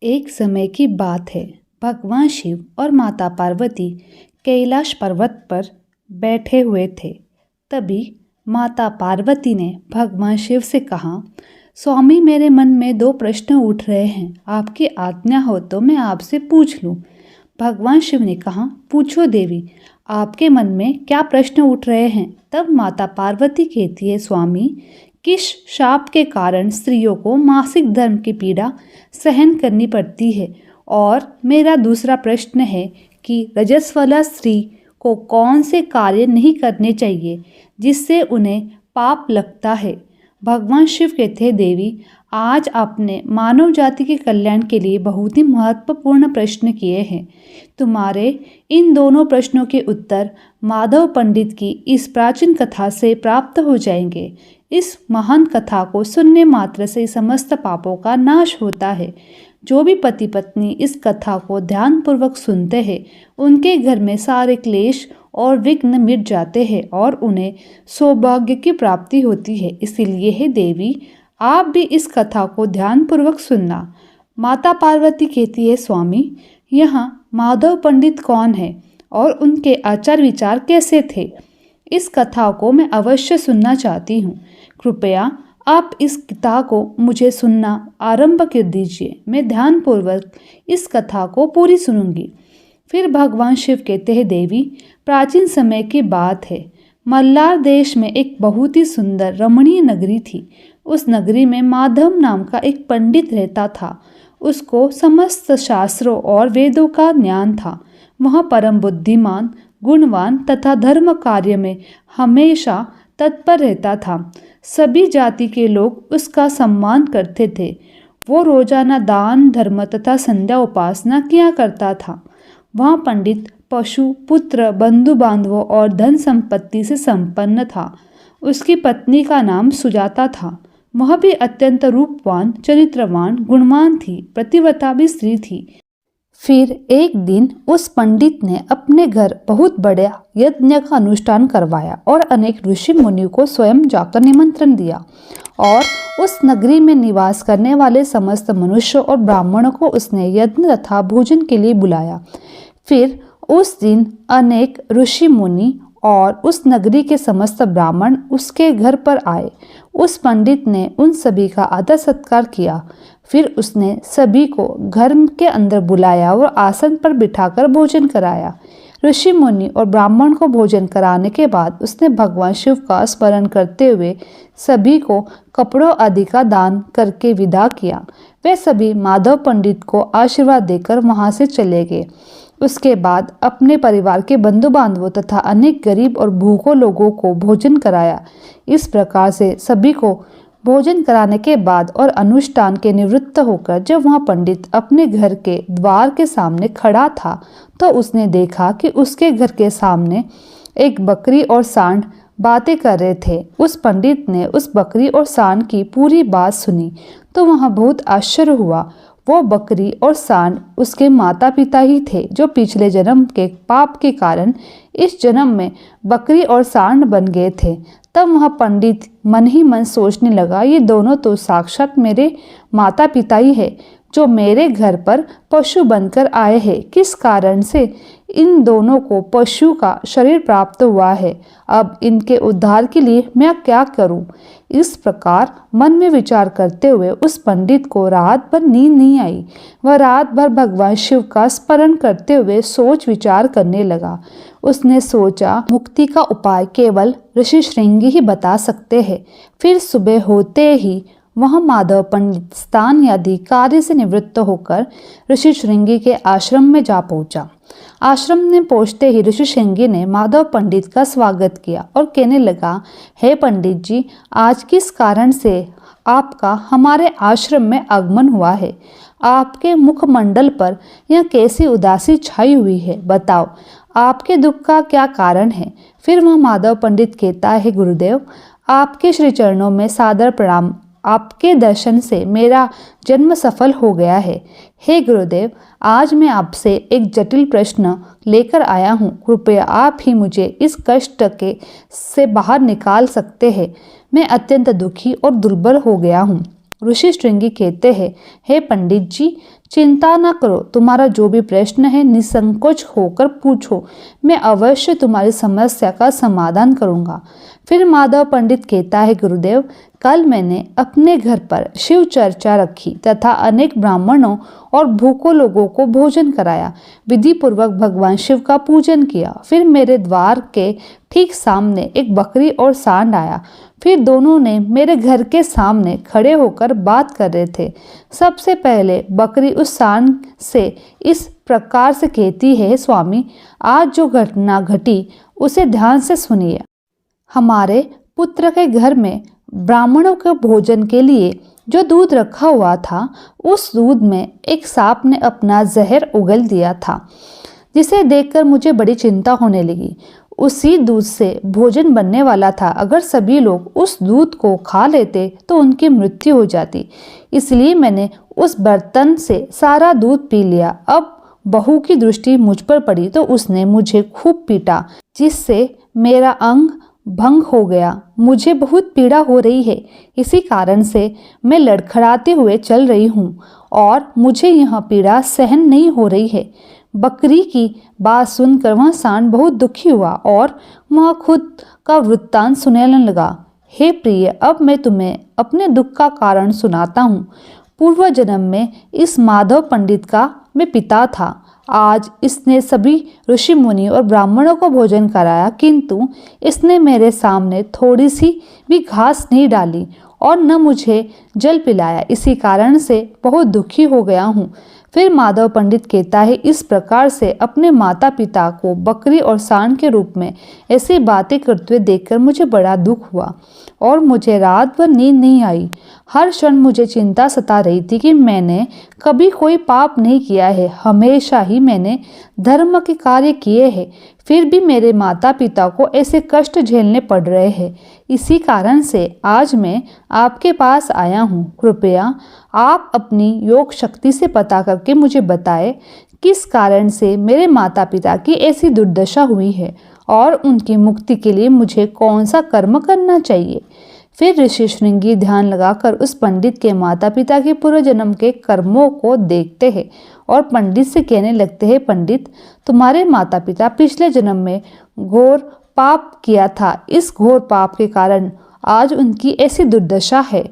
एक समय की बात है। भगवान शिव और माता पार्वती कैलाश पर्वत पर बैठे हुए थे। तभी माता पार्वती ने भगवान शिव से कहा, स्वामी मेरे मन में दो प्रश्न उठ रहे हैं, आपकी आज्ञा हो तो मैं आपसे पूछ लूं। भगवान शिव ने कहा, पूछो देवी, आपके मन में क्या प्रश्न उठ रहे हैं। तब माता पार्वती कहती है, स्वामी किस शाप के कारण स्त्रियों को मासिक धर्म की पीड़ा सहन करनी पड़ती है। और मेरा दूसरा प्रश्न है कि रजस्वला स्त्री को कौन से कार्य नहीं करने चाहिए जिससे उन्हें पाप लगता है। भगवान शिव कहते हैं, देवी आज आपने मानव जाति के कल्याण के लिए बहुत ही महत्वपूर्ण प्रश्न किए हैं। तुम्हारे इन दोनों प्रश्नों के उत्तर माधव पंडित की इस प्राचीन कथा से प्राप्त हो जाएंगे। इस महान कथा को सुनने मात्र से समस्त पापों का नाश होता है। जो भी पति पत्नी इस कथा को ध्यानपूर्वक सुनते हैं, उनके घर में सारे क्लेश और विघ्न मिट जाते हैं और उन्हें सौभाग्य की प्राप्ति होती है। इसीलिए हे देवी, आप भी इस कथा को ध्यानपूर्वक सुनना। माता पार्वती कहती है, स्वामी यहाँ माधव पंडित कौन है और उनके आचार विचार कैसे थे। इस कथा को मैं अवश्य सुनना चाहती हूँ। कृपया आप इस कथा को मुझे सुनना आरंभ कर दीजिए। मैं ध्यानपूर्वक इस कथा को पूरी सुनूंगी। फिर भगवान शिव कहते हैं, देवी प्राचीन समय की बात है। मल्लार देश में एक बहुत ही सुंदर रमणीय नगरी थी। उस नगरी में माधव नाम का एक पंडित रहता था। उसको समस्त शास्त्रों और वेदों का ज्ञान था। वह परम बुद्धिमान, गुणवान तथा धर्म कार्य में हमेशा तत्पर रहता था। सभी जाति के लोग उसका सम्मान करते थे। वो रोजाना दान, धर्म तथा संध्या उपासना किया करता था। वह पंडित पशु, पुत्र, बंधु बांधवों और धन संपत्ति से संपन्न था। उसकी पत्नी का नाम सुजाता था। वह भी अत्यंत रूपवान, चरित्रवान, गुणवान थी, प्रतिव्रता भी स्त्री थी। फिर एक दिन उस पंडित ने अपने घर बहुत बड़ा यज्ञ का अनुष्ठान करवाया और अनेक ऋषि मुनियों को स्वयं जाकर निमंत्रण दिया। और उस नगरी में निवास करने वाले समस्त मनुष्यों और ब्राह्मणों को उसने यज्ञ तथा भोजन के लिए बुलाया। फिर उस दिन अनेक ऋषि मुनि और उस नगरी के समस्त ब्राह्मण उसके घर पर आए। उस पंडित ने उन सभी का आदर सत्कार किया। फिर उसने सभी को घर के अंदर बुलाया और आसन पर बिठाकर भोजन कराया। ऋषि मुनि और ब्राह्मण को भोजन कराने के बाद उसने भगवान शिव का स्मरण करते हुए सभी को कपड़ों आदि का दान करके विदा किया। वे सभी माधव पंडित को आशीर्वाद देकर वहां से चले गए। उसके बाद अपने परिवार के बंधु बांधवों तथा अनेक गरीब और भूखों लोगों को भोजन कराया। इस प्रकार से सभी को भोजन कराने के बाद और अनुष्ठान के निवृत्त होकर जब वह पंडित अपने घर के द्वार के सामने खड़ा था, तो उसने देखा कि उसके घर के सामने एक बकरी और सांड बातें कर रहे थे। उस पंडित ने उस बकरी और सांड की पूरी बात सुनी तो वह बहुत आश्चर्य हुआ। वो बकरी और सांड उसके माता पिता ही थे, जो पिछले जन्म के पाप के कारण इस जन्म में बकरी और सांड बन गए थे। तब वह पंडित मन ही मन सोचने लगा, ये दोनों तो साक्षात मेरे माता पिता ही है, जो मेरे घर पर पशु बनकर आए हैं। किस कारण से इन दोनों को पशु का शरीर प्राप्त हुआ है। अब इनके उद्धार के लिए मैं क्या करूं। इस प्रकार मन में विचार करते हुए उस पंडित को रात भर नींद नहीं आई। वह रात भर भगवान शिव का स्मरण करते हुए सोच विचार करने लगा। उसने सोचा, मुक्ति का उपाय केवल ऋषि श्रृंगी ही बता सकते हैं। फिर सुबह होते ही वह माधव पंडित स्नान आदि कार्य से निवृत्त होकर ऋषि श्रृंगी के आश्रम में जा पहुंचा। आश्रम में पहुंचते ही ऋषि श्रृंगी ने माधव पंडित का स्वागत किया और कहने लगा, हे पंडित जी, आज किस कारण से आपका हमारे आश्रम में आगमन हुआ है। आपके मुखमंडल पर यह कैसी उदासी छाई हुई है। बताओ, आपके दुख का क्या कारण है। फिर वह माधव पंडित कहता है, गुरुदेव आपके श्री चरणों में सादर प्रणाम। आपके दर्शन से मेरा जन्म सफल हो गया है। हे गुरुदेव, आज मैं आपसे एक जटिल प्रश्न लेकर आया हूँ। कृपया आप ही मुझे इस कष्ट के से बाहर निकाल सकते हैं। मैं अत्यंत दुखी और दुर्बल हो गया हूँ। ऋषि श्रृंगी कहते हैं, हे पंडित जी, चिंता न करो, तुम्हारा जो भी प्रश्न है निसंकोच होकर पूछो, मैं अवश्य तुम्हारी समस्या का समाधान करूंगा। फिर माधव पंडित कहता है, गुरुदेव, कल मैंने अपने घर पर शिव चर्चा रखी तथा अनेक ब्राह्मणों और भूखों लोगों को भोजन कराया, विधि पूर्वक भगवान शिव का पूजन किया। फिर मेरे द्वार के ठीक सामने एक बकरी और सांड आया। फिर दोनों ने मेरे घर के सामने खड़े होकर बात कर रहे थे। सबसे पहले बकरी उस सांड से इस प्रकार से कहती है, स्वामी, आज जो घटना घटी उसे ध्यान से सुनिए। हमारे पुत्र के घर में ब्राह्मणों के भोजन के लिए जो दूध रखा हुआ था, उस दूध में एक सांप ने अपना जहर उगल दिया था, जिसे देखकर मुझे बड़ी चिंता होने लगी। उसी दूध से भोजन बनने वाला था। अगर सभी लोग उस दूध को खा लेते तो उनकी मृत्यु हो जाती, इसलिए मैंने उस बर्तन से सारा दूध पी लिया। अब बहू की दृष्टि मुझ पर पड़ी तो उसने मुझे खूब पीटा, जिससे मेरा अंग भंग हो गया। मुझे बहुत पीड़ा हो रही है, इसी कारण से मैं लड़खड़ाते हुए चल रही हूँ और मुझे यह पीड़ा सहन नहीं हो रही है। बकरी की बात सुनकर वह सांड बहुत दुखी हुआ और वह खुद का वृत्तांत सुनाने लगा। हे प्रिय, अब मैं तुम्हें अपने दुख का कारण सुनाता हूँ। पूर्व जन्म में इस माधव पंडित का मैं पिता था। आज इसने सभी ऋषि मुनि और ब्राह्मणों को भोजन कराया, किंतु इसने मेरे सामने थोड़ी सी भी घास नहीं डाली और न मुझे जल पिलाया। इसी कारण से बहुत दुखी हो गया हूँ। फिर माधव पंडित कहता है, इस प्रकार से अपने माता पिता को बकरी और सांड के रूप में ऐसी बातें करते हुए देखकर मुझे बड़ा दुख हुआ और मुझे रात भर नींद नहीं आई। हर क्षण मुझे चिंता सता रही थी कि मैंने कभी कोई पाप नहीं किया है, हमेशा ही मैंने धर्म के कार्य किए हैं, फिर भी मेरे माता पिता को ऐसे कष्ट झेलने पड़ रहे हैं। इसी कारण से आज मैं आपके पास आया हूँ। कृपया आप अपनी योग शक्ति से पता करके मुझे बताएं किस कारण से मेरे माता पिता की ऐसी दुर्दशा हुई है और उनकी मुक्ति के लिए मुझे कौन सा कर्म करना चाहिए। फिर ऋषि श्रृंगी ध्यान लगाकर उस पंडित के माता पिता के पूर्व जन्म के कर्मों को देखते हैं और पंडित से कहने लगते हैं, पंडित, तुम्हारे माता पिता पिछले जन्म में घोर पाप किया था। इस घोर पाप के कारण आज उनकी ऐसी दुर्दशा है।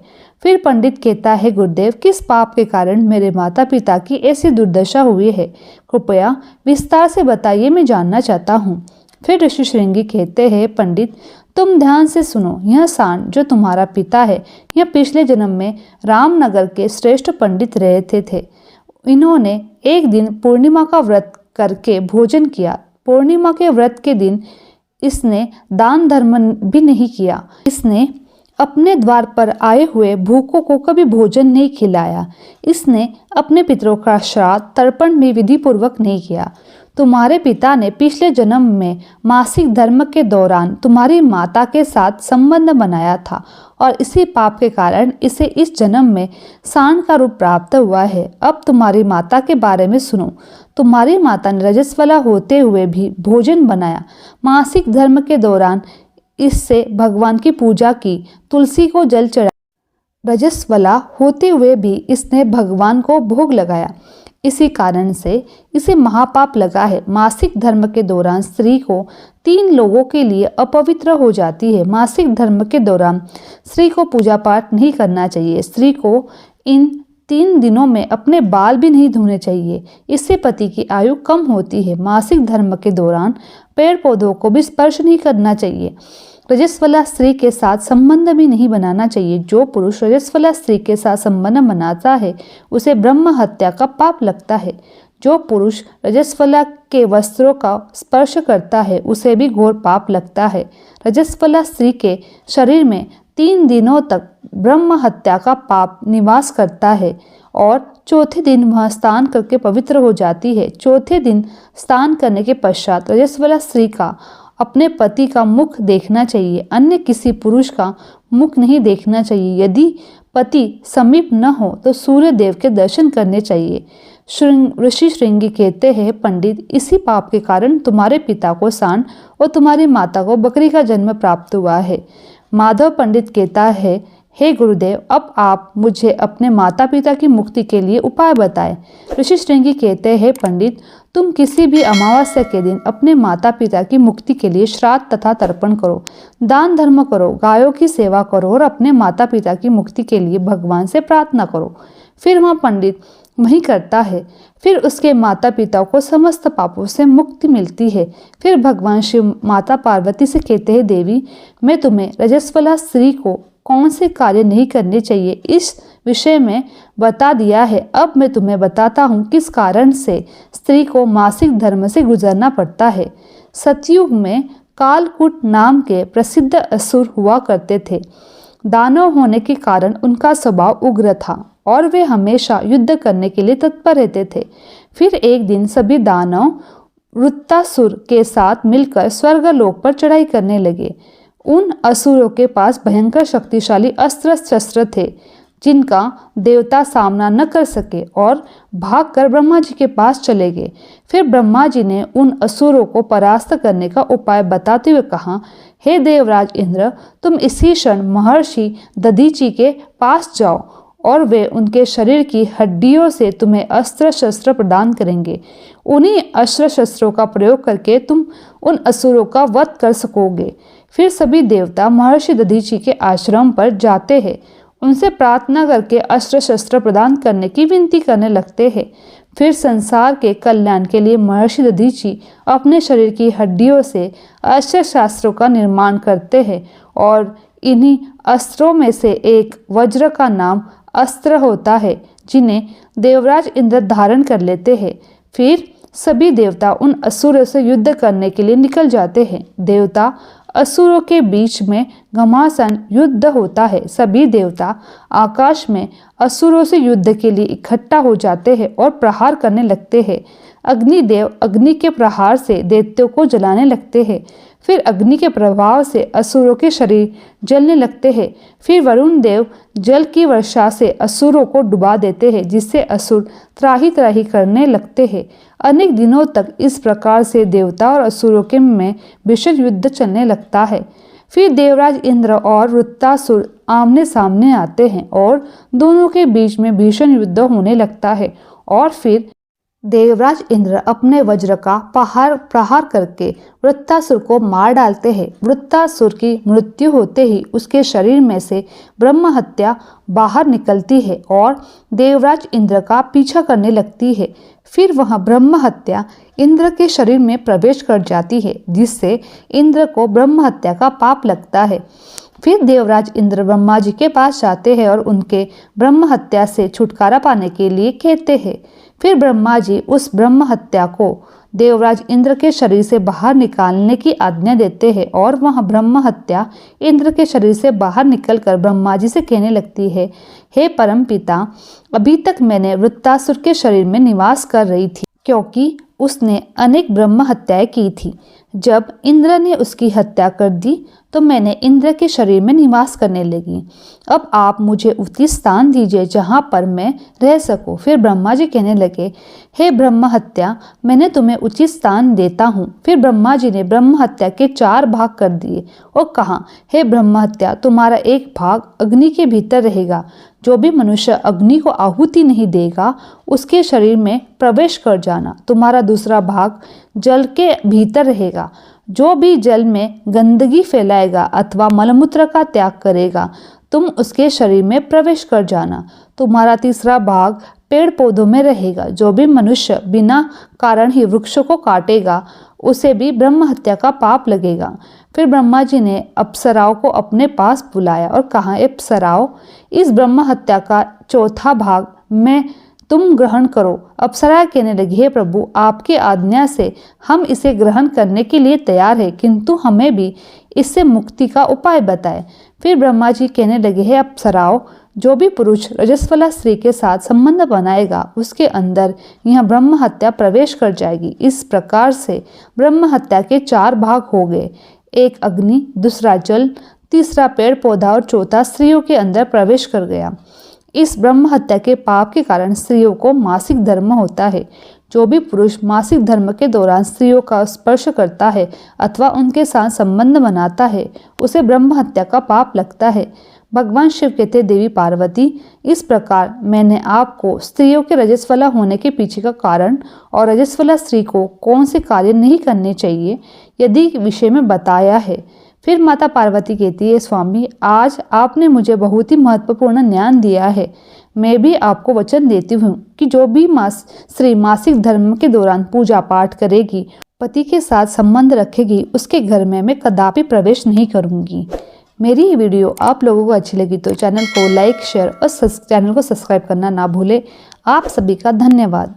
फिर पंडित कहता है, गुरुदेव, किस पाप के कारण मेरे माता पिता की ऐसी दुर्दशा हुई है? कृपया विस्तार से बताइए, मैं जानना चाहता हूँ। फिर ऋषि श्रृंगी कहते हैं, पंडित, तुम ध्यान से सुनो। यह सांड जो तुम्हारा पिता है, यह पिछले जन्म में रामनगर के श्रेष्ठ पंडित रहते थे। इन्होंने एक दिन पूर्णिमा का व्रत करके भोजन किया। पूर्णिमा के व्रत के दिन इसने दान धर्म भी नहीं किया। इसने अपने द्वार पर आए हुए भूखों को कभी भोजन नहीं खिलाया। इसने अपने पितरों का श्राद्ध तर्पण भी विधि पूर्वक नहीं किया। तुम्हारे पिता ने पिछले जन्म में मासिक धर्म के दौरान तुम्हारी माता के साथ संबंध बनाया था और इसी पाप के कारण इसे इस जन्म में सांड का रूप प्राप्त हुआ है। अब तुम्हारी माता के बारे में सुनो। तुम्हारी माता ने रजस्वला होते हुए भी भोजन बनाया। मासिक धर्म के दौरान इससे भगवान की पूजा की, तुलसी को जल चढ़ाया। रजस्वला होते हुए भी इसने भगवान को भोग लगाया। इसी कारण से इसे महापाप लगा है। मासिक धर्म के दौरान स्त्री को 3 लोगों के लिए अपवित्र हो जाती है। मासिक धर्म के दौरान स्त्री को पूजा पाठ नहीं करना चाहिए। स्त्री को इन 3 दिनों में अपने बाल भी नहीं धोने चाहिए, इससे पति की आयु कम होती है। मासिक धर्म के दौरान पेड़ पौधों को भी स्पर्श नहीं करना चाहिए। रजस्वला स्त्री के साथ संबंध भी नहीं बनाना चाहिए। जो पुरुष रजस्वला स्त्री के साथ संबंध बनाता है उसे ब्रह्म हत्या का पाप लगता है। जो पुरुष रजस्वला के वस्त्रों का स्पर्श करता है उसे भी घोर पाप लगता है। रजस्वला स्त्री के शरीर में 3 दिनों तक ब्रह्म हत्या का पाप निवास करता है और चौथे दिन वह स्नान करके पवित्र हो जाती है। चौथे दिन स्नान करने के पश्चात रजस्वला स्त्री का अपने पति का मुख देखना चाहिए, अन्य किसी पुरुष का मुख नहीं देखना चाहिए। यदि पति समीप न हो तो सूर्य देव के दर्शन करने चाहिए। ऋषि श्रृंगी कहते हैं, पंडित, इसी पाप के कारण तुम्हारे पिता को सांड और तुम्हारी माता को बकरी का जन्म प्राप्त हुआ है। माधव पंडित कहता है, हे गुरुदेव, अब आप मुझे अपने माता पिता की मुक्ति के लिए उपाय बताएं। ऋषि श्रृंगी कहते हैं, पंडित, तुम किसी भी अमावस्या के दिन अपने माता पिता की मुक्ति के लिए श्राद्ध तथा तर्पण करो, दान धर्म करो, गायों की सेवा करो और अपने माता पिता की मुक्ति के लिए भगवान से प्रार्थना करो। फिर वह पंडित वही करता है। फिर उसके माता पिता को समस्त पापों से मुक्ति मिलती है। फिर भगवान शिव माता पार्वती से कहते हैं, देवी, मैं तुम्हें रजस्वला स्त्री को कौन से कार्य नहीं करने चाहिए इस विषय में बता दिया है। अब मैं तुम्हें बताता हूँ किस कारण से स्त्री को मासिक धर्म से गुजरना पड़ता है। सतयुग में कालकूट नाम के प्रसिद्ध असुर हुआ करते थे। दानव होने के कारण उनका स्वभाव उग्र था और वे हमेशा युद्ध करने के लिए तत्पर रहते थे। फिर एक दिन सभी दानव वृत्तासुर के साथ मिलकर स्वर्गलोक पर चढ़ाई करने लगे। उन असुरों के पास भयंकर शक्तिशाली अस्त्र शस्त्र थे जिनका देवता सामना न कर सके और भागकर ब्रह्मा जी के पास चले गए। फिर ब्रह्मा जी ने उन असुरों को परास्त करने का उपाय बताते हुए कहा, हे देवराज इंद्र, तुम इसी क्षण महर्षि दधीचि के पास जाओ और वे उनके शरीर की हड्डियों से तुम्हें अस्त्र शस्त्र प्रदान करेंगे। उन्हीं अस्त्र शस्त्रों का प्रयोग करके तुम उन असुरों का वध कर सकोगे। फिर सभी देवता महर्षि दधीचि के आश्रम पर जाते हैं, उनसे प्रार्थना करके अस्त्र शस्त्र प्रदान करने की विनती करने लगते हैं। फिर संसार के कल्याण के लिए महर्षि दधीचि अपने शरीर की हड्डियों से अस्त्र शस्त्रों का निर्माण करते हैं और इन्हीं अस्त्रों में से एक वज्र का नाम अस्त्र होता है, जिन्हें देवराज इंद्र धारण कर लेते हैं। फिर सभी देवता उन असुरों से युद्ध करने के लिए निकल जाते हैं। देवता असुरों के बीच में घमासान युद्ध होता है। सभी देवता आकाश में असुरों से युद्ध के लिए इकट्ठा हो जाते हैं और प्रहार करने लगते हैं। अग्निदेव अग्नि के प्रहार से दैत्यों को जलाने लगते हैं। फिर अग्नि के प्रभाव से असुरों के शरीर जलने लगते हैं। फिर वरुण देव जल की वर्षा से असुरों को डुबा देते हैं, जिससे असुर त्राही त्राही करने लगते हैं। अनेक दिनों तक इस प्रकार से देवता और असुरों के में भीषण युद्ध चलने लगता है। फिर देवराज इंद्र और वृत्तासुर आमने सामने आते हैं और दोनों के बीच में भीषण युद्ध होने लगता है। और फिर देवराज इंद्र अपने वज्र का प्रहार करके वृत्तासुर को मार डालते हैं। वृत्तासुर की मृत्यु होते ही उसके शरीर में से ब्रह्म हत्या बाहर निकलती है और देवराज इंद्र का पीछा करने लगती है। फिर वह ब्रह्म हत्या इंद्र के शरीर में प्रवेश कर जाती है, जिससे इंद्र को ब्रह्म हत्या का पाप लगता है। फिर देवराज इंद्र ब्रह्मा जी के पास जाते हैं और उनके ब्रह्म हत्या से छुटकारा पाने के लिए कहते हैं। फिर ब्रह्मा जी उस ब्रह्म हत्या को देवराज इंद्र के शरीर से बाहर निकालने की आज्ञा देते हैं और वह ब्रह्म हत्या इंद्र के शरीर से बाहर निकलकर ब्रह्मा जी से कहने लगती है, हे परम पिता, अभी तक मैंने वृत्तासुर के शरीर में निवास कर रही थी, क्योंकि उसने अनेक ब्रह्म हत्याएं की थी। जब इंद्र ने उसकी हत्या कर दी तो मैंने इंद्र के शरीर में निवास करने लगी। अब आप मुझे उचित स्थान दीजिए जहाँ पर मैं रह सकूं। फिर ब्रह्मा जी कहने लगे, हे ब्रह्म हत्या, मैंने तुम्हें उचित स्थान देता हूँ। फिर ब्रह्मा जी ने ब्रह्म हत्या के 4 भाग कर दिए और कहा, हे ब्रह्म हत्या, तुम्हारा एक भाग अग्नि के भीतर रहेगा। जो भी मनुष्य अग्नि को आहुति नहीं देगा उसके शरीर में प्रवेश कर जाना। तुम्हारा दूसरा भाग जल के भीतर रहेगा। जो भी जल में गंदगी फैलाएगा अथवा मलमूत्र का त्याग करेगा तुम उसके शरीर में प्रवेश कर जाना। तुम्हारा तीसरा भाग पेड़ पौधों में रहेगा। जो भी मनुष्य बिना कारण ही वृक्षों को काटेगा उसे भी ब्रह्म हत्या का पाप लगेगा। फिर ब्रह्मा जी ने अप्सराओं को अपने पास बुलाया और कहा, अप्सराओं, इस ब्रह्म हत्या का चौथा भाग मैं तुम ग्रहण करो। अप्सरा कहने लगी, हे प्रभु, आपकी आज्ञा से हम इसे ग्रहण करने के लिए तैयार हैं, किंतु हमें भी इससे मुक्ति का उपाय बताएं। फिर ब्रह्मा जी कहने लगे, हे अप्सराओं, जो भी पुरुष रजस्वला स्त्री के साथ संबंध बनाएगा उसके अंदर यह ब्रह्म हत्या प्रवेश कर जाएगी। इस प्रकार से ब्रह्म हत्या के 4 भाग हो गए, एक अग्नि, दूसरा जल, तीसरा पेड़ पौधा और चौथा स्त्रियों के अंदर प्रवेश कर गया। इस ब्रह्म हत्या के पाप के कारण स्त्रियों को मासिक धर्म होता है। जो भी पुरुष मासिक धर्म के दौरान स्त्रियों का स्पर्श करता है अथवा उनके साथ संबंध बनाता है उसे ब्रह्म हत्या का पाप लगता है। भगवान शिव कहते, देवी पार्वती, इस प्रकार मैंने आपको स्त्रियों के रजस्वला होने के पीछे का कारण और रजस्वला स्त्री को कौन से कार्य नहीं करने चाहिए यदि विषय में बताया है। फिर माता पार्वती कहती है, स्वामी, आज आपने मुझे बहुत ही महत्वपूर्ण ज्ञान दिया है। मैं भी आपको वचन देती हूँ कि जो भी स्त्री मासिक धर्म के दौरान पूजा पाठ करेगी, पति के साथ संबंध रखेगी, उसके घर में मैं कदापि प्रवेश नहीं करूँगी। मेरी ये वीडियो आप लोगों को अच्छी लगी तो चैनल को लाइक, शेयर और चैनल को सब्सक्राइब करना ना भूलें। आप सभी का धन्यवाद।